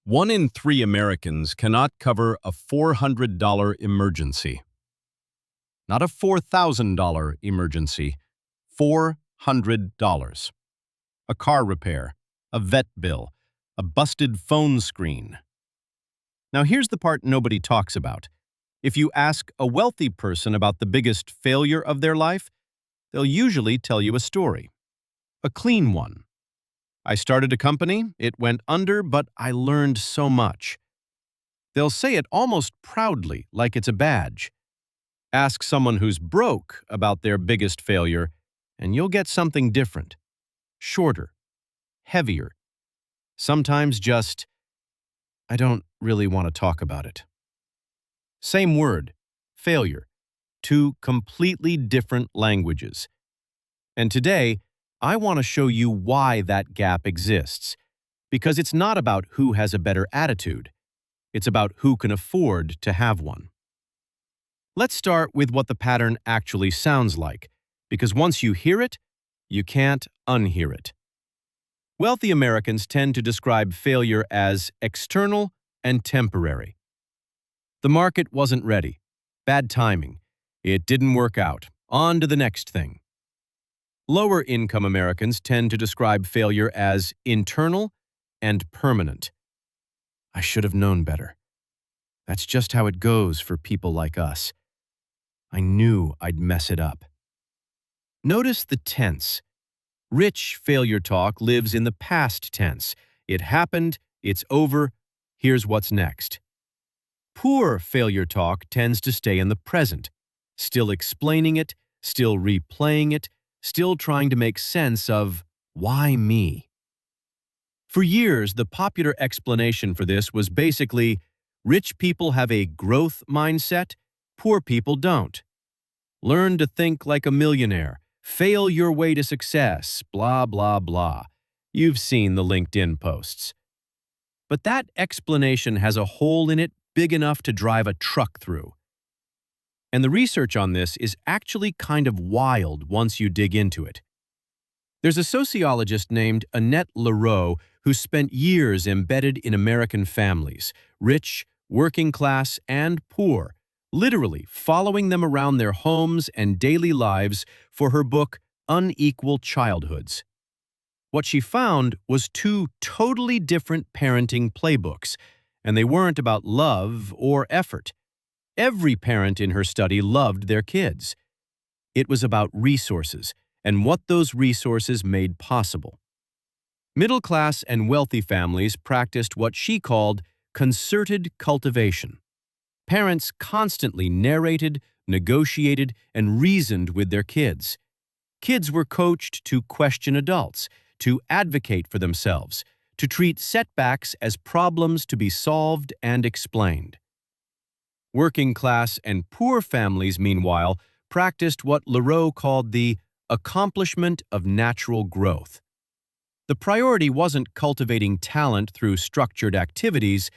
One in three Americans cannot cover a $400 emergency. Not a $4,000 emergency, $400. A car repair, a vet bill, a busted phone screen. Now here's the part nobody talks about. If you ask a wealthy person about the biggest failure of their life, they'll usually tell you a story. A clean one. I started a company, it went under, but I learned so much. They'll say it almost proudly, like it's a badge. Ask someone who's broke about their biggest failure, and you'll get something different. Shorter. Heavier. Sometimes just, I don't really want to talk about it. Same word, failure. Two completely different languages. And today, I want to show you why that gap exists, because it's not about who has a better attitude. It's about who can afford to have one. Let's start with what the pattern actually sounds like, because once you hear it, you can't unhear it. Wealthy Americans tend to describe failure as external and temporary. The market wasn't ready. Bad timing. It didn't work out. On to the next thing. Lower-income Americans tend to describe failure as internal and permanent. I should have known better. That's just how it goes for people like us. I knew I'd mess it up. Notice the tense. Rich failure talk lives in the past tense. It happened, it's over, here's what's next. Poor failure talk tends to stay in the present, still explaining it, still replaying it, still trying to make sense of why me. For years, the popular explanation for this was basically, rich people have a growth mindset, poor people don't. Learn to think like a millionaire, fail your way to success, blah, blah, blah. You've seen the LinkedIn posts. But that explanation has a hole in it big enough to drive a truck through. And the research on this is actually kind of wild once you dig into it. There's a sociologist named Annette Lareau who spent years embedded in American families, rich, working class, and poor, literally following them around their homes and daily lives for her book, Unequal Childhoods. What she found was two totally different parenting playbooks, and they weren't about love or effort. Every parent in her study loved their kids. It was about resources and what those resources made possible. Middle-class and wealthy families practiced what she called concerted cultivation. Parents constantly narrated, negotiated, and reasoned with their kids. Kids were coached to question adults, to advocate for themselves, to treat setbacks as problems to be solved and explained. Working class and poor families, meanwhile, practiced what Lareau called the accomplishment of natural growth. The priority wasn't cultivating talent through structured activities,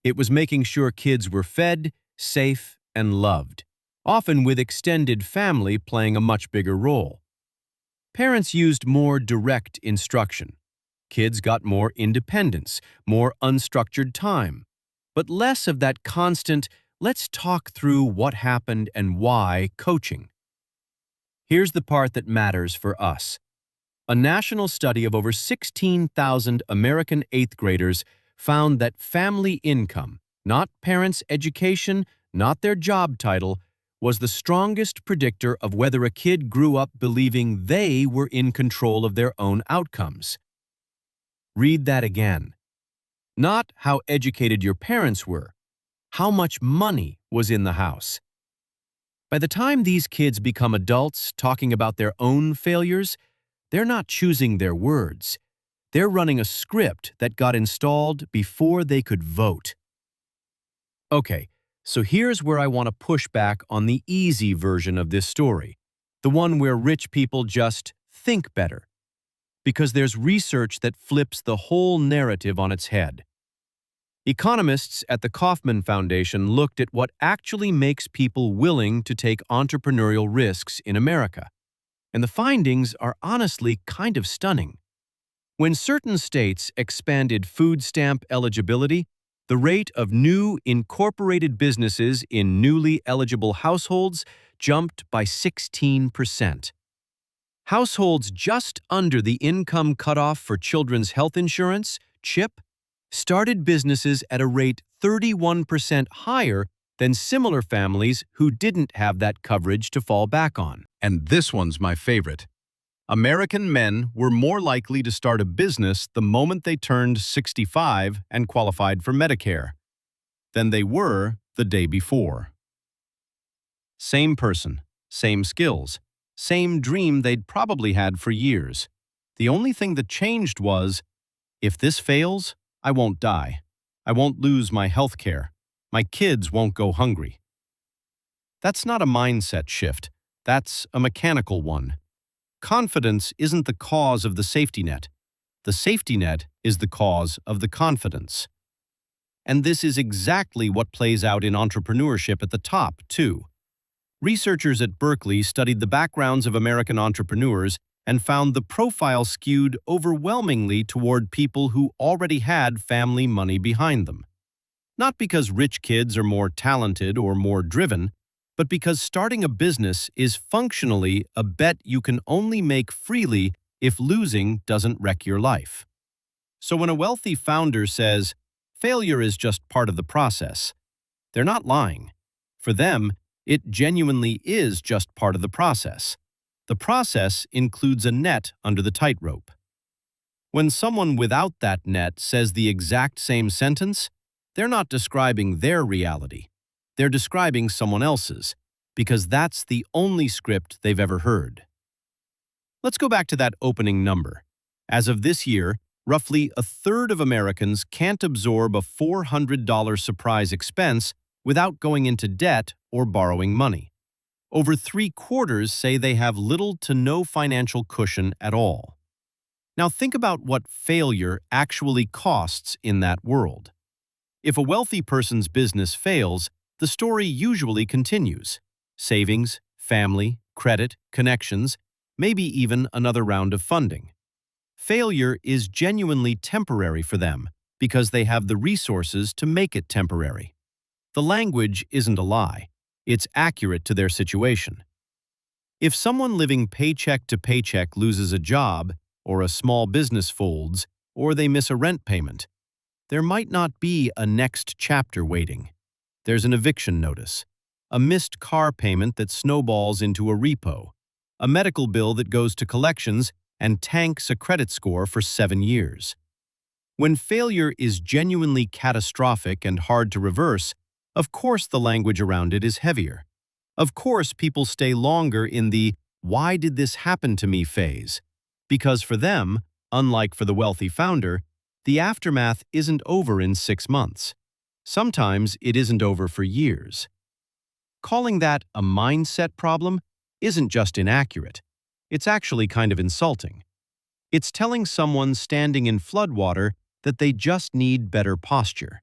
it was making sure kids were fed, safe, and loved, often with extended family playing a much bigger role. Parents used more direct instruction. Kids got more independence, more unstructured time, but less of that constant, let's talk through what happened and why coaching. Here's the part that matters for us. A national study of over 16,000 American 8th graders found that family income, not parents' education, not their job title, was the strongest predictor of whether a kid grew up believing they were in control of their own outcomes. Read that again. Not how educated your parents were, how much money was in the house. By the time these kids become adults talking about their own failures, they're not choosing their words. They're running a script that got installed before they could vote. Okay, so here's where I want to push back on the easy version of this story, the one where rich people just think better, because there's research that flips the whole narrative on its head. Economists at the Kauffman Foundation looked at what actually makes people willing to take entrepreneurial risks in America, and the findings are honestly kind of stunning. When certain states expanded food stamp eligibility, The rate of new incorporated businesses in newly eligible households jumped by 16%. Households just under the income cutoff for children's health insurance, CHIP, started businesses at a rate 31% higher than similar families who didn't have that coverage to fall back on. And this one's my favorite. American men were more likely to start a business the moment they turned 65 and qualified for Medicare than they were the day before. Same person, same skills, same dream they'd probably had for years. The only thing that changed was, if this fails, I won't die. I won't lose my health care. My kids won't go hungry. That's not a mindset shift. That's a mechanical one. Confidence isn't the cause of the safety net. The safety net is the cause of the confidence. And this is exactly what plays out in entrepreneurship at the top, too. Researchers at Berkeley studied the backgrounds of American entrepreneurs and found the profile skewed overwhelmingly toward people who already had family money behind them. Not because rich kids are more talented or more driven, but because starting a business is functionally a bet you can only make freely if losing doesn't wreck your life. So when a wealthy founder says, failure is just part of the process, they're not lying. For them, it genuinely is just part of the process. The process includes a net under the tightrope. When someone without that net says the exact same sentence, they're not describing their reality. They're describing someone else's, because that's the only script they've ever heard. Let's go back to that opening number. As of this year, roughly a third of Americans can't absorb a $400 surprise expense without going into debt or borrowing money. Over 3/4 say they have little to no financial cushion at all. Now think about what failure actually costs in that world. If a wealthy person's business fails, the story usually continues. Savings, family, credit, connections, maybe even another round of funding. Failure is genuinely temporary for them because they have the resources to make it temporary. The language isn't a lie. It's accurate to their situation. If someone living paycheck to paycheck loses a job, or a small business folds, or they miss a rent payment, there might not be a next chapter waiting. There's an eviction notice, a missed car payment that snowballs into a repo, a medical bill that goes to collections and tanks a credit score for 7 years. When failure is genuinely catastrophic and hard to reverse, of course the language around it is heavier. Of course people stay longer in the "why did this happen to me" phase, because for them, unlike for the wealthy founder, the aftermath isn't over in 6 months. Sometimes it isn't over for years. Calling that a mindset problem isn't just inaccurate. It's actually kind of insulting. It's telling someone standing in floodwater that they just need better posture.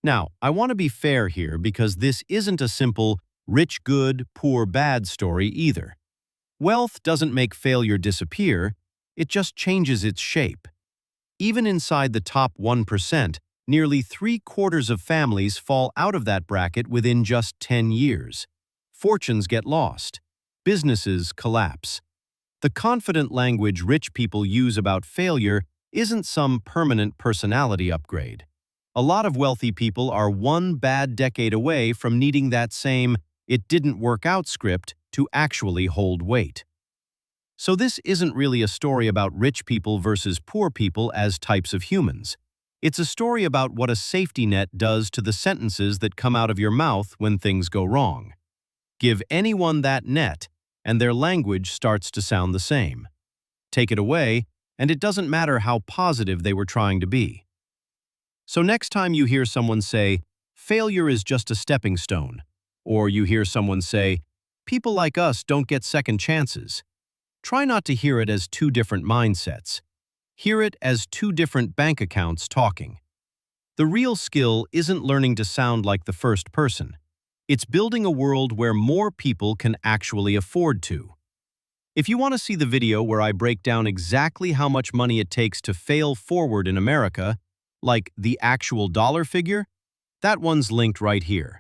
Now, I want to be fair here because this isn't a simple rich good, poor bad story either. Wealth doesn't make failure disappear, it just changes its shape. Even inside the top 1%, nearly 3/4 of families fall out of that bracket within just 10 years. Fortunes get lost. Businesses collapse. The confident language rich people use about failure isn't some permanent personality upgrade. A lot of wealthy people are one bad decade away from needing that same "it didn't work out" script to actually hold weight. So this isn't really a story about rich people versus poor people as types of humans. It's a story about what a safety net does to the sentences that come out of your mouth when things go wrong. Give anyone that net, and their language starts to sound the same. Take it away, and it doesn't matter how positive they were trying to be. So next time you hear someone say, "failure is just a stepping stone," or you hear someone say, "people like us don't get second chances," try not to hear it as two different mindsets. Hear it as two different bank accounts talking. The real skill isn't learning to sound like the first person. It's building a world where more people can actually afford to. If you want to see the video where I break down exactly how much money it takes to fail forward in America, like the actual dollar figure, that one's linked right here.